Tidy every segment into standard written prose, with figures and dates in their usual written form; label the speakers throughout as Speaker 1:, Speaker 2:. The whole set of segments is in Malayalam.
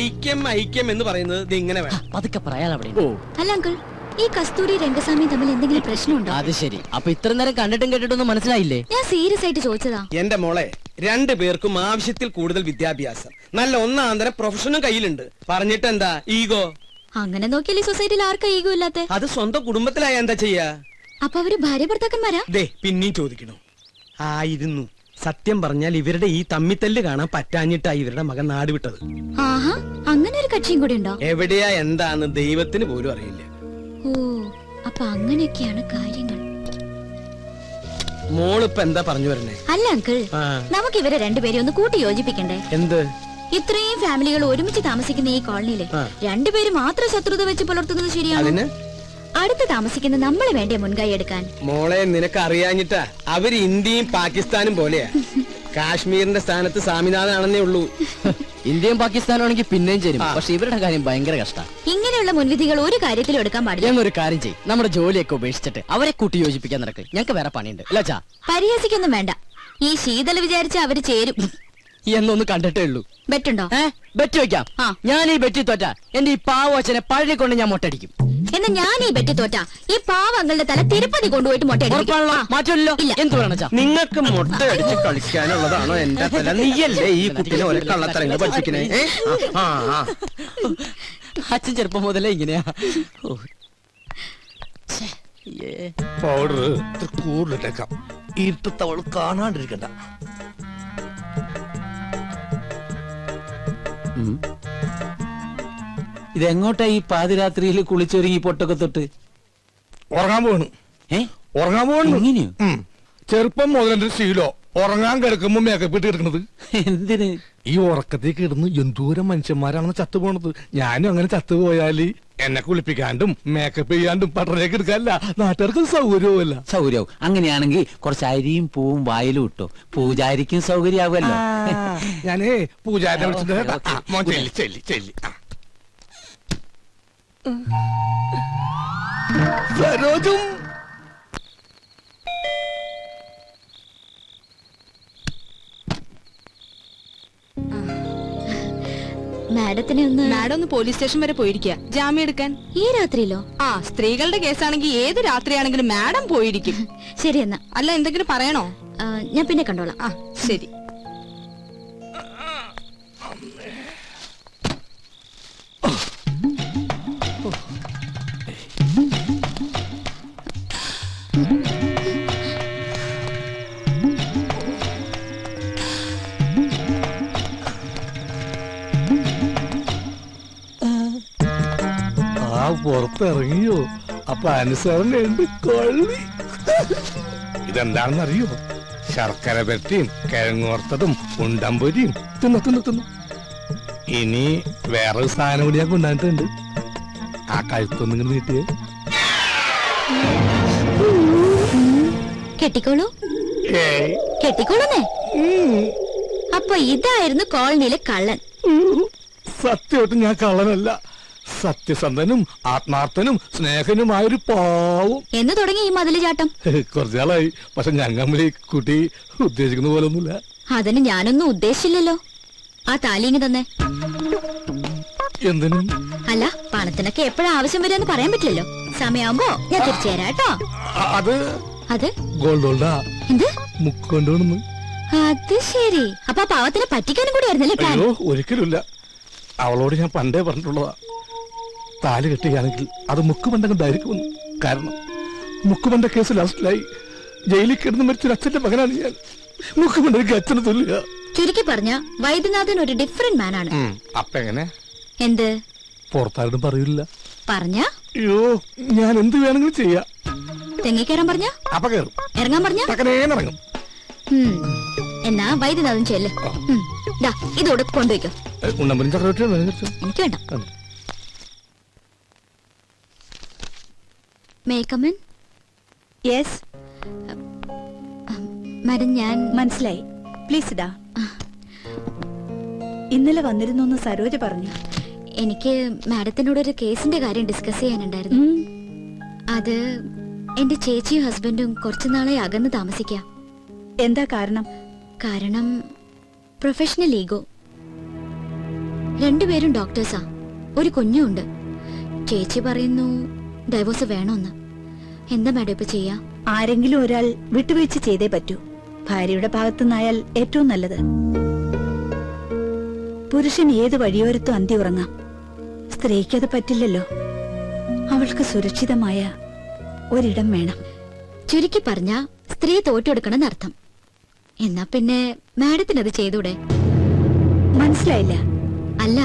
Speaker 1: ഐക്യം ഐക്യം എന്ന് പറയുന്നത് ഇത് ഇങ്ങനെ വേണം.
Speaker 2: പതുക്കെ പറയാൻ അവിടെ.
Speaker 3: അല്ല അങ്കിൾ, ഈ കസ്തൂരി രംഗസ്വാമി തമ്മിൽ എന്തെങ്കിലും പ്രശ്നമുണ്ടോ?
Speaker 2: അത് ശരി. അപ്പൊ ഇത്ര നേരം കണ്ടിട്ടും കേട്ടിട്ടൊന്നും മനസ്സിലായില്ലേ?
Speaker 3: ഞാൻ സീരിയസ് ആയിട്ട് ചോദിച്ചതാ.
Speaker 1: എന്റെ മോളെ, രണ്ടു പേർക്കും ആവശ്യത്തിൽ കൂടുതൽ വിദ്യാഭ്യാസം, നല്ല ഒന്നാന്തരം പ്രൊഫഷനും കയ്യിലുണ്ട്. പറഞ്ഞിട്ട് എന്താ ഈഗോ?
Speaker 3: അങ്ങനെ നോക്കിയാൽ ഈ സൊസൈറ്റിയിൽ ആർക്കാ ഈഗോ ഇല്ലാത്ത?
Speaker 1: അത് സ്വന്തം കുടുംബത്തിലായ എന്താ ചെയ്യാ?
Speaker 3: അപ്പൊ അവര് ഭാര്യ ഭർത്താക്കന്മാരാ?
Speaker 1: ദേ പിന്നെയും ചോദിക്കണു. ആയിരുന്നു. സത്യം പറഞ്ഞാൽ ഇവരുടെ ഈ തമ്മിത്തല്ല് കാണാൻ പറ്റാഞ്ഞിട്ടാ ഇവരുടെ മകൻ നാട് വിട്ടത്.
Speaker 3: ആഹാ, അങ്ങനെ ഒരു കക്ഷിയും കൂടി ഉണ്ടോ?
Speaker 1: എവിടെയാ എന്താന്ന് ദൈവത്തിന് പോലും അറിയില്ല.
Speaker 3: ഓ, അപ്പൊ അങ്ങനെയൊക്കെയാണ് കാര്യങ്ങൾ.
Speaker 1: മോളിപ്പ എന്താ പറഞ്ഞു വരണേ?
Speaker 3: അല്ല അങ്കിൾ, നമുക്ക് ഇവരെ രണ്ടുപേരെ ഒന്ന് കൂട്ടി യോജിപ്പിക്കണ്ടേ?
Speaker 1: എന്ത്?
Speaker 3: ഇത്രയും ഫാമിലികൾ ഒരുമിച്ച് താമസിക്കുന്ന ഈ കോളനിയില് രണ്ടുപേരും മാത്രം ശത്രുത വെച്ച് പുലർത്തുന്നത് ശരിയാണ്? അടുത്ത് താമസിക്കുന്ന നമ്മളെ വേണ്ടേ മുൻകൈ എടുക്കാൻ?
Speaker 1: മോളെ, നിനക്ക് അറിയാഞ്ഞിട്ടാ. അവര് ഇന്ത്യയും പാകിസ്ഥാനും പോലെയാ. കാശ്മീരിന്റെ സ്ഥാനത്ത് സ്വാമിനാഥനാണെന്നേ ഉള്ളൂ.
Speaker 2: ഇന്ത്യയും പാകിസ്ഥാനാണെങ്കിൽ പിന്നെയും ചേരും. പക്ഷെ ഇവരുടെ കാര്യം ഭയങ്കര കഷ്ടം.
Speaker 3: ഇങ്ങനെയുള്ള മുൻവിധികൾ ഒരു കാര്യത്തിലും എടുക്കാൻ പാടില്ല.
Speaker 2: ഞങ്ങൾ ഒരു കാര്യം ചെയ്യും, നമ്മുടെ ജോലിയൊക്കെ ഉപേക്ഷിച്ചിട്ട് അവരെ കൂട്ടി യോജിപ്പിക്കാൻ നടക്കും. ഞങ്ങൾക്ക് വേറെ പണിയുണ്ട്. അല്ല,
Speaker 3: പരിഹസിക്കൊന്നും വേണ്ട. ഈ ശീതൽ വിചാരിച്ച അവര് ചേരും
Speaker 2: എന്നൊന്ന് കണ്ടിട്ടേ ഉള്ളൂ.
Speaker 3: ബെറ്റുണ്ടോ?
Speaker 2: ബെറ്റ് വെക്കാം. ഞാൻ ഈ ബെറ്റി തോറ്റ എന്റെ ഈ പാവച്ചനെ പഴയ കൊണ്ട് ഞാൻ മൊട്ടടിക്കും.
Speaker 3: എന്നാ ഞാൻ ഈ ബെറ്റി തോറ്റ ഈ പാവങ്ങളുടെ തല തിരുപ്പതി കൊണ്ടുപോയിട്ട്
Speaker 2: മാറ്റല്ലോ. എന്ത് വേണം?
Speaker 1: നിങ്ങൾക്ക് മുട്ട അടിച്ച് കളിക്കാനുള്ളതാണോ എന്റെ തല? നീയല്ലേ ഈ കുട്ടിനെ ഓരോ കള്ളത്തരങ്ങൾ പഠിപ്പിക്കണേ?
Speaker 2: അച്ഛൻ ചെറുപ്പം മുതലേ ഇങ്ങനെയാ.
Speaker 4: പൗഡർ കൂടുതലിട്ടേക്കാം. ഇരുട്ടത്തവൾ കാണാണ്ടിരിക്കണ്ട.
Speaker 5: ഇതെങ്ങോട്ടാ ഈ പാതിരാത്രിയിൽ കുളിച്ചൊരുങ്ങി പൊട്ടൊക്കെ തൊട്ട്?
Speaker 4: ഉറങ്ങാൻ പോണു. ഉറങ്ങാൻ പോണു. ചെറുപ്പം മുതലെന്റെ ശീലോ ഉറങ്ങാൻ കിടക്കുമ്പോ മേക്കപ്പ് ഇട്ട് കിടക്കുന്നത്.
Speaker 5: എന്തിന്?
Speaker 4: ഈ ഉറക്കത്തേക്ക് കിടന്ന് എന്തോരം മനുഷ്യന്മാരാണെന്ന് ചത്തുപോണത്. ഞാനും അങ്ങനെ ചത്തുപോയാല് എന്നെ കുളിപ്പിക്കാണ്ടും മേക്കപ്പ് ചെയ്യാണ്ടും പട്ടണേക്ക് എടുക്കാനല്ല, നാട്ടുകാർക്ക് സൗകര്യവുമല്ല.
Speaker 5: സൗകര്യവും. അങ്ങനെയാണെങ്കിൽ കുറച്ച് അരിയും പൂവും വായിലും ഇട്ടോ, പൂജാരിക്കും സൗകര്യാവുമല്ലോ.
Speaker 4: ഞാനേ പൂജാരിനെ വിളിച്ചിട്ട് ചെല്ലി ചെല്ലി. സരോജും
Speaker 3: മാഡം
Speaker 6: ഒന്ന് പോലീസ് സ്റ്റേഷൻ വരെ പോയിരിക്കുക ജാമ്യം എടുക്കാൻ.
Speaker 3: ഈ രാത്രിയിലോ?
Speaker 6: സ്ത്രീകളുടെ കേസാണെങ്കിൽ ഏത് രാത്രിയാണെങ്കിലും മാഡം പോയിരിക്കും.
Speaker 3: ശരി എന്നാ.
Speaker 6: അല്ല, എന്തെങ്കിലും പറയണോ?
Speaker 3: ഞാൻ പിന്നെ കണ്ടോളാം.
Speaker 6: ശരി.
Speaker 4: പുറത്തിറങ്ങിയോ? അപ്പൊ അനുസരണയുണ്ട് കൊള്ളി. ഇതെന്താണെന്നറിയോ? ശർക്കര പെരട്ടിയും കിഴങ്ങോർത്തതും ഉണ്ടമ്പൊരിയും തിന്നു. ഇനി വേറൊരു സാധനം കൂടി ഞാൻ കൊണ്ടുവന്നിട്ടുണ്ട്. ആ കഴുത്തൊന്നും നീട്ടിയേ.
Speaker 3: കെട്ടിക്കോളൂ. കെട്ടിക്കോളൂന്നേ. അപ്പൊ ഇതായിരുന്നു കോളനിയിലെ കള്ളൻ.
Speaker 4: സത്യമായിട്ട് ഞാൻ കള്ളനല്ല. സത്യസന്ധനും ആത്മാർത്ഥനും സ്നേഹനുമായൊരു പാവം.
Speaker 3: എന്ന് തുടങ്ങി ഈ മതില് ചാട്ടം?
Speaker 4: കുറച്ചാളായി. പക്ഷെ ഞങ്ങൾ കുട്ടി ഉദ്ദേശിക്കുന്ന പോലെ ഒന്നുമില്ല.
Speaker 3: അതിന് ഞാനൊന്നും ഉദ്ദേശിച്ചില്ലല്ലോ. ആ താലിങ്ങി തന്നെ.
Speaker 4: എന്തിനും?
Speaker 3: അല്ല, പണത്തിനൊക്കെ എപ്പോഴാ ആവശ്യം വരെയെന്ന് പറയാൻ പറ്റില്ലല്ലോ. സമയമാകുമ്പോ ഞാൻ തിരിച്ചു തരാം കേട്ടോ. അത്
Speaker 4: ഗോൾഡ് ഗോൾഡാ.
Speaker 3: എന്ത്
Speaker 4: മുക്കൊണ്ടോണെന്ന്?
Speaker 3: അത് ശരി. അപ്പൊ പാവത്തിനെ പറ്റിക്കാനും കൂടി ആയിരുന്നല്ലേ പ്ലാൻ?
Speaker 4: അയ്യോ, ഒരിക്കലുമില്ല. അവളോട് ഞാൻ പണ്ടേ പറഞ്ഞിട്ടുള്ളതാ, താലി കെട്ടുകയാണെങ്കിൽ അത് മുക്കുപണ്ടണ്ടായിരിക്കുമെന്ന്. കാരണം മുക്കുപണ്ട കേസ് ലാസ്റ്റിലായി ജയിലിൽ കിടന്ന് മരിച്ചൊരു അച്ഛന്റെ മകനാണ് ഞാൻ. മുക്കുപണ്ടക്ക് അച്ഛന് തുല്യ.
Speaker 3: ചുരുക്കി പറഞ്ഞ വൈദ്യനാഥൻ ഒരു ഡിഫറെന്റ് മാൻ ആണ്.
Speaker 4: അപ്പൊ എങ്ങനെ?
Speaker 3: എന്ത്?
Speaker 4: പുറത്താരോടും പറയില്ല.
Speaker 3: പറഞ്ഞ?
Speaker 4: അയ്യോ, ഞാൻ എന്ത് വേണമെങ്കിലും ചെയ്യാം.
Speaker 3: തെങ്ങിക്കയറാൻ പറഞ്ഞ?
Speaker 4: അപ്പൊ കയറും.
Speaker 3: ഇറങ്ങാൻ പറഞ്ഞ?
Speaker 4: ഇറങ്ങും.
Speaker 3: എന്നാ വൈദ്യനാഥൻ ചെല്ല്. ഇതോടെ കൊണ്ടുവയ്ക്കോ.
Speaker 4: എനിക്ക്
Speaker 3: വേണ്ട. മേക്കമൻ?
Speaker 6: യെസ്
Speaker 3: മാഡം, ഞാൻ
Speaker 6: മനസ്സിലായി. പ്ലീസ് ഇടാ. ഇന്നലെ വന്നിരുന്നു സരോജ പറഞ്ഞു.
Speaker 3: എനിക്ക് മാഡത്തിനോടൊരു കേസിന്റെ കാര്യം ഡിസ്കസ് ചെയ്യാനുണ്ടായിരുന്നു. അത് എന്റെ ചേച്ചിയും ഹസ്ബൻഡും കുറച്ചുനാളെ അകന്ന് താമസിക്കാം.
Speaker 6: എന്താ കാരണം?
Speaker 3: കാരണം പ്രൊഫഷണൽ ഈഗോ. രണ്ടുപേരും ഡോക്ടേഴ്സാ, ഒരു കുഞ്ഞുണ്ട്. ചേച്ചി പറയുന്നു ഡൈവോഴ്സ് വേണമെന്ന്. എന്താ മാഡം ഇപ്പൊ ചെയ്യാ?
Speaker 7: ആരെങ്കിലും ഒരാൾ വിട്ടുവീഴ്ച ചെയ്തേ പറ്റൂ. ഭാര്യയുടെ ഭാഗത്തുനിന്നായാൽ ഏറ്റവും നല്ലത്. പുരുഷൻ ഏത് വഴിയോരത്തും അന്തി ഉറങ്ങാം. സ്ത്രീക്കത് പറ്റില്ലല്ലോ. അവൾക്ക് സുരക്ഷിതമായ ഒരിടം വേണം.
Speaker 3: ചുരുക്കി പറഞ്ഞ സ്ത്രീ തോറ്റെടുക്കണമെന്ന് അർത്ഥം. എന്നാ പിന്നെ മാഡത്തിനത് ചെയ്തൂടെ?
Speaker 7: മനസ്സിലായില്ല.
Speaker 3: അല്ല,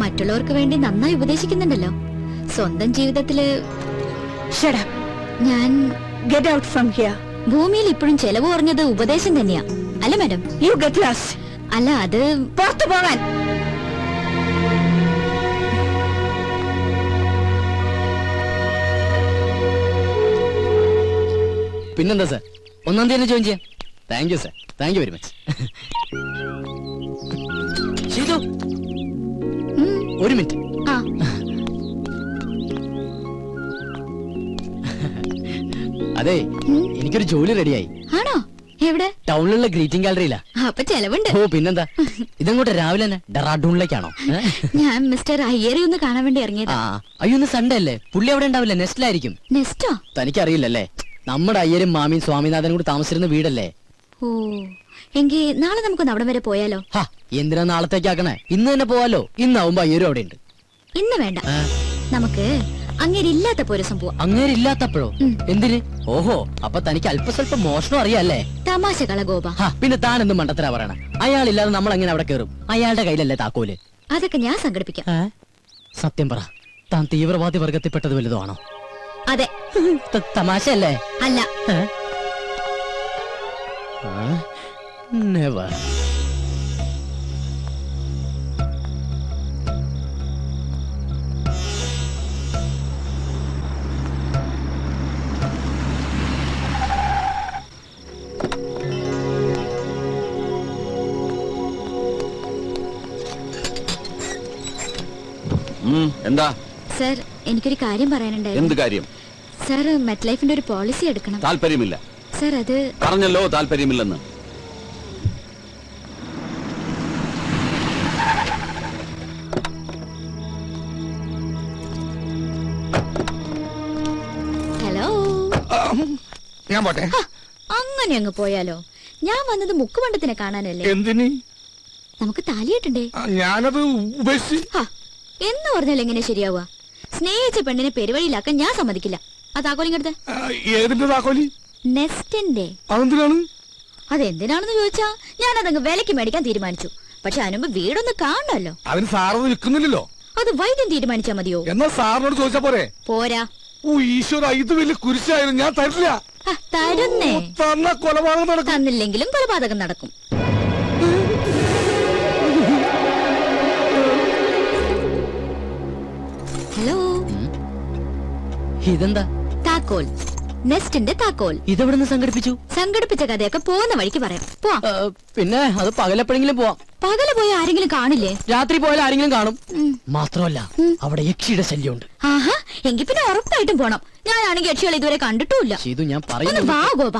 Speaker 3: മറ്റുള്ളവർക്ക് വേണ്ടി നന്നായി ഉപദേശിക്കുന്നുണ്ടല്ലോ. സ്വന്തം ജീവിതത്തില്
Speaker 7: Shut up.
Speaker 3: ഞാൻ
Speaker 7: Get out from here.
Speaker 3: ഭൂമിയിൽ ഇപ്പോഴും ചെലവ് കുറഞ്ഞത് ഉപദേശം തന്നെയാ, അല്ല മാഡം?
Speaker 7: You get lost.
Speaker 3: അല്ല, അത്
Speaker 7: പുറത്തു പോകാൻ.
Speaker 2: പിന്നെന്താ സാർ, 1-ാം തീയതി ജോയിൻ ചെയ്യാം. Thank you sir, thank you very much. Sheethu, ഒരു മിനിറ്റ്.
Speaker 3: ആ
Speaker 2: അതെ, എനിക്കൊരു ജോലി റെഡിയായി.
Speaker 3: ആണോ? എവിടെ?
Speaker 2: ടൗണിലുള്ള ഗ്രീറ്റിംഗ് ഗാലറിയിലാ.
Speaker 3: അപ്പൊ ചെലവുണ്ട്.
Speaker 2: ഓ പിന്നെന്താ. ഇതങ്ങോട്ട് രാവിലെ തന്നെ ഡെറാഡൂണിലേക്കാണോ?
Speaker 3: ഞാൻ മിസ്റ്റർ അയ്യരെ ഒന്ന് കാണാൻ വേണ്ടി
Speaker 2: ആ,
Speaker 3: ഇറങ്ങിയതാ.
Speaker 2: അയ്യോ ഇന്ന് സൺഡേ അല്ലേ, പുള്ളി അവിടെ ഉണ്ടാവില്ല, നെസ്റ്റിലായിരിക്കും.
Speaker 3: നെസ്റ്റോ?
Speaker 2: തനിക്കറിയില്ലല്ലേ, നമ്മുടെ അയ്യരും മാമിയും സ്വാമിനാഥനും കൂടി താമസിച്ചിരുന്ന വീടല്ലേ.
Speaker 3: ഓ, എങ്കിൽ നാളെ നമുക്കൊന്ന് അവിടം വരെ പോയാലോ?
Speaker 2: ഹാ, എന്തിനാ നാളത്തേക്കാക്കണേ, ഇന്ന് തന്നെ പോവാലോ. ഇന്നാവുമ്പോ അയ്യരും അവിടെ ഉണ്ട്.
Speaker 3: ഇന്ന് വേണ്ട, നമുക്ക് അങ്ങേരില്ലാത്തപ്പോ ഒരു ദിവസം പോവാം.
Speaker 2: അങ്ങേരില്ലാത്തപ്പോഴോ? എന്തിന്? ഓഹോ, അപ്പൊ തനിക്ക് അല്പസ്വല്പം മോഷണം അറിയാല്ലേ.
Speaker 3: തമാശ കള ഗോപ.
Speaker 2: ഹാ, പിന്നെ താൻ എന്ത് മണ്ടത്തരാ പറയണ? അയാളില്ലാതെ നമ്മൾ എങ്ങനെ അവിടെ കയറും? അയാളുടെ കയ്യിലല്ലേ താക്കോല്.
Speaker 3: അതൊക്കെ ഞാൻ സംഘടിപ്പിക്കാം.
Speaker 2: സത്യം പറ, താൻ തീവ്രവാദി വർഗത്തിൽപ്പെട്ടത് വലുതോ ആണോ?
Speaker 3: അതെ.
Speaker 2: തമാശയല്ലേ?
Speaker 3: അല്ല.
Speaker 2: നെവർ.
Speaker 8: എന്താ
Speaker 3: സർ, എനിക്കൊരു കാര്യം
Speaker 8: എന്ത്
Speaker 3: പറയാനുണ്ടായിരുന്നു.
Speaker 8: കാര്യം?
Speaker 3: സർ, മെറ്റ് ലൈഫിന്റെ ഒരു പോളിസി എടുക്കണം.
Speaker 8: താല്പര്യമില്ല.
Speaker 3: സർ, അത്
Speaker 8: പറഞ്ഞല്ലോ താല്പര്യമില്ലെന്ന്.
Speaker 3: ഹലോ.
Speaker 4: ഞാൻ പോട്ടെ.
Speaker 3: അങ്ങനെ അങ്ങ് പോയാലോ? ഞാൻ വന്നത് മുക്കുമണ്ടത്തിനെ കാണാനല്ലേ.
Speaker 4: എന്തിന്?
Speaker 3: നമുക്ക് താലിയിട്ടണ്ടേ?
Speaker 4: ഞാനത് ഉപേക്ഷിച്ച്.
Speaker 3: എന്ന് പറഞ്ഞാൽ എങ്ങനെ ശരിയാവുക? സ്നേഹിച്ച പെണ്ണിനെ പെരുവഴിയിലാക്കാൻ ഞാൻ സമ്മതിക്കില്ല. ആ താക്കോലിങ്ങടുത്ത്.
Speaker 4: ഏതിന്റെ താക്കോലി?
Speaker 3: നെസ്റ്റിന്റെ.
Speaker 4: അതെന്തിനാണ്?
Speaker 3: അതെന്തിനാണെന്ന് ചോദിച്ചാ ഞാൻ അതങ്ങ് വിലക്ക് മേടിക്കാൻ തീരുമാനിച്ചു. പക്ഷെ അതിനുമ്പ് വീടൊന്ന് കാണണല്ലോ.
Speaker 4: അതിന് സാറൊന്നും വിൽക്കുന്നില്ലല്ലോ.
Speaker 3: അത് വൈദ്യം തീരുമാനിച്ചാ മതിയോ?
Speaker 4: എന്നാ സാറിനോട് ചോദിച്ചാ പോരെ?
Speaker 3: പോരാ.
Speaker 4: ഓ ഈശ്വര, ഇത് വലിയ കുരിശായിരുന്നു. ഞാൻ തരില്ല.
Speaker 3: തരുന്നേ.
Speaker 4: തന്ന കൊലപാതകം നടക്കും.
Speaker 3: തന്നില്ലെങ്കിലും കൊലപാതകം നടക്കും. ഹലോ.
Speaker 2: ഇതെന്താ?
Speaker 3: താക്കോൽ, നെസ്റ്റിന്റെ താക്കോൽ.
Speaker 2: ഇതെവിടുന്ന് സംഘടിപ്പിച്ചു?
Speaker 3: സംഘടിപ്പിച്ച കഥയൊക്കെ പോകുന്ന വഴിക്ക് പറയാം. പോവാം.
Speaker 2: പിന്നെ അത് പകലെപ്പോഴെങ്കിലും പോവാം.
Speaker 3: പകല് പോയ ആരെങ്കിലും കാണില്ലേ?
Speaker 2: രാത്രി പോയാൽ ആരെങ്കിലും കാണും. മാത്രമല്ല അവിടെ യക്ഷിയുടെ ശല്യമുണ്ട്.
Speaker 3: ആഹാ, എങ്കിൽ പിന്നെ ഉറപ്പായിട്ടും പോണം. ഞാനാണെങ്കിൽ യക്ഷികളെ ഇതുവരെ കണ്ടിട്ടുമില്ല.
Speaker 2: ചെയ്തു, ഞാൻ
Speaker 3: ഒന്ന്
Speaker 2: പറയുന്നു.
Speaker 3: വാ ഗോപ.